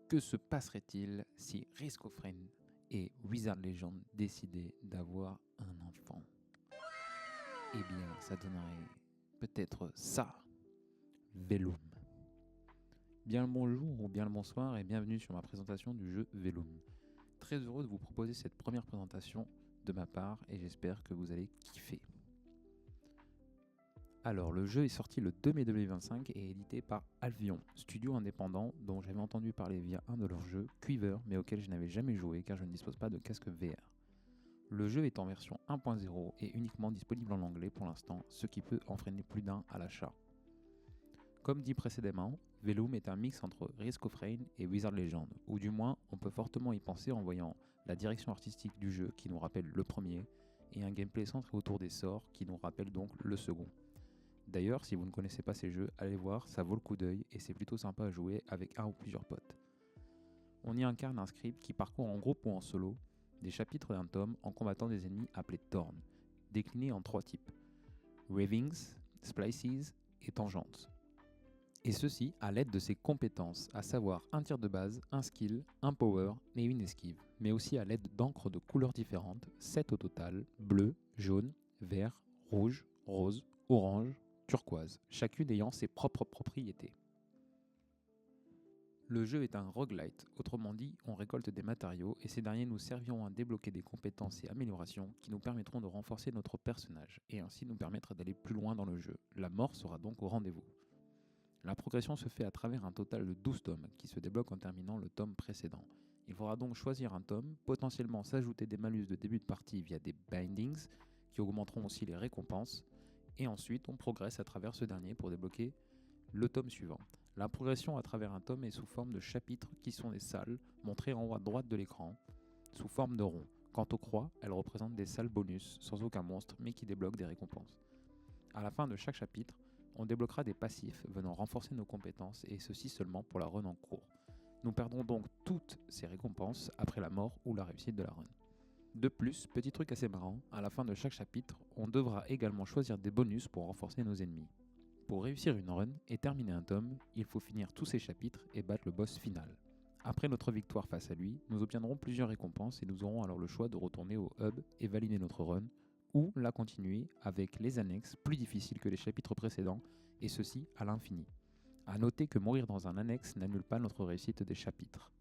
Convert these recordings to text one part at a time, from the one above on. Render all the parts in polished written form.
Que se passerait-il si Risk of Rain et Wizard Legend décidaient d'avoir un enfant? Eh bien, ça donnerait peut-être ça, Velum. Bien le bonjour ou bien le bonsoir et bienvenue sur ma présentation du jeu Velum. Très heureux de vous proposer cette première présentation de ma part et j'espère que vous allez kiffer. Alors, le jeu est sorti le 2 mai 2025 et est édité par Albion, studio indépendant dont j'avais entendu parler via un de leurs jeux, Quiver, mais auquel je n'avais jamais joué car je ne dispose pas de casque VR. Le jeu est en version 1.0 et uniquement disponible en anglais pour l'instant, ce qui peut en freiner plus d'un à l'achat. Comme dit précédemment, Velum est un mix entre Risk of Rain et Wizard Legend, ou du moins on peut fortement y penser en voyant la direction artistique du jeu qui nous rappelle le premier, et un gameplay centré autour des sorts qui nous rappelle donc le second. D'ailleurs, si vous ne connaissez pas ces jeux, allez voir, ça vaut le coup d'œil et c'est plutôt sympa à jouer avec un ou plusieurs potes. On y incarne un scribe qui parcourt en groupe ou en solo des chapitres d'un tome en combattant des ennemis appelés Thorn, déclinés en 3 types, Ravings, Splices et Tangentes. Et ceci à l'aide de ses compétences, à savoir un tir de base, un skill, un power et une esquive, mais aussi à l'aide d'encres de couleurs différentes, 7 au total, bleu, jaune, vert, rouge, rose, orange, turquoise, chacune ayant ses propres propriétés. Le jeu est un roguelite, autrement dit, on récolte des matériaux et ces derniers nous serviront à débloquer des compétences et améliorations qui nous permettront de renforcer notre personnage et ainsi nous permettre d'aller plus loin dans le jeu. La mort sera donc au rendez-vous. La progression se fait à travers un total de 12 tomes qui se débloquent en terminant le tome précédent. Il faudra donc choisir un tome, potentiellement s'ajouter des malus de début de partie via des bindings qui augmenteront aussi les récompenses, et ensuite on progresse à travers ce dernier pour débloquer le tome suivant. La progression à travers un tome est sous forme de chapitres qui sont des salles montrées en haut à droite de l'écran, sous forme de rond. Quant aux croix, elles représentent des salles bonus sans aucun monstre mais qui débloquent des récompenses. À la fin de chaque chapitre, on débloquera des passifs venant renforcer nos compétences et ceci seulement pour la run en cours. Nous perdrons donc toutes ces récompenses après la mort ou la réussite de la run. De plus, petit truc assez marrant, à la fin de chaque chapitre, on devra également choisir des bonus pour renforcer nos ennemis. Pour réussir une run et terminer un tome, il faut finir tous ces chapitres et battre le boss final. Après notre victoire face à lui, nous obtiendrons plusieurs récompenses et nous aurons alors le choix de retourner au hub et valider notre run, ou la continuer avec les annexes plus difficiles que les chapitres précédents, et ceci à l'infini. A noter que mourir dans un annexe n'annule pas notre réussite des chapitres.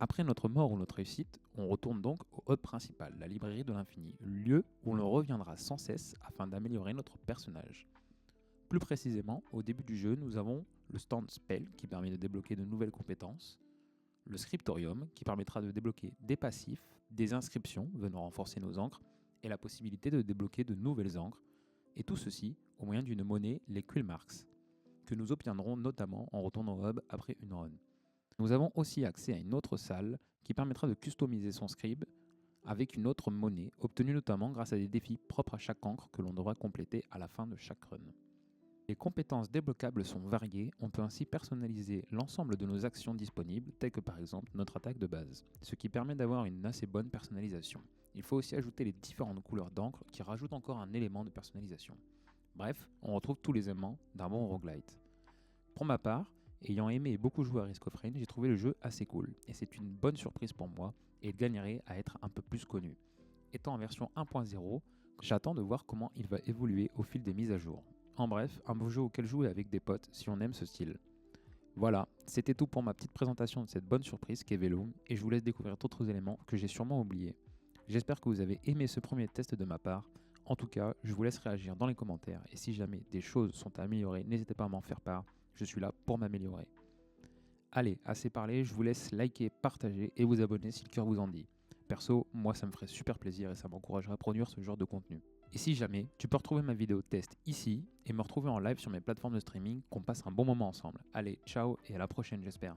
Après notre mort ou notre réussite, on retourne donc au hub principal, la librairie de l'infini, lieu où l'on reviendra sans cesse afin d'améliorer notre personnage. Plus précisément, au début du jeu, nous avons le stand spell qui permet de débloquer de nouvelles compétences, le scriptorium qui permettra de débloquer des passifs, des inscriptions venant renforcer nos encres et la possibilité de débloquer de nouvelles encres, et tout ceci au moyen d'une monnaie, les Quillmarks, que nous obtiendrons notamment en retournant au hub après une run. Nous avons aussi accès à une autre salle qui permettra de customiser son scribe avec une autre monnaie, obtenue notamment grâce à des défis propres à chaque encre que l'on devra compléter à la fin de chaque run. Les compétences débloquables sont variées, on peut ainsi personnaliser l'ensemble de nos actions disponibles, telles que par exemple notre attaque de base, ce qui permet d'avoir une assez bonne personnalisation. Il faut aussi ajouter les différentes couleurs d'encre qui rajoutent encore un élément de personnalisation. Bref, on retrouve tous les aimants d'un bon roguelite. Pour ma part, ayant aimé et beaucoup joué à Risk of Rain, j'ai trouvé le jeu assez cool, et c'est une bonne surprise pour moi, et il gagnerait à être un peu plus connu. Étant en version 1.0, j'attends de voir comment il va évoluer au fil des mises à jour. En bref, un beau jeu auquel jouer avec des potes si on aime ce style. Voilà, c'était tout pour ma petite présentation de cette bonne surprise qu'est Velum, et je vous laisse découvrir d'autres éléments que j'ai sûrement oubliés. J'espère que vous avez aimé ce premier test de ma part. En tout cas, je vous laisse réagir dans les commentaires, et si jamais des choses sont à améliorer, n'hésitez pas à m'en faire part, je suis là pour m'améliorer. Allez, assez parlé, je vous laisse liker, partager et vous abonner si le cœur vous en dit. Perso, moi ça me ferait super plaisir et ça m'encouragera à produire ce genre de contenu. Et si jamais, tu peux retrouver ma vidéo test ici et me retrouver en live sur mes plateformes de streaming, qu'on passe un bon moment ensemble. Allez, ciao et à la prochaine j'espère.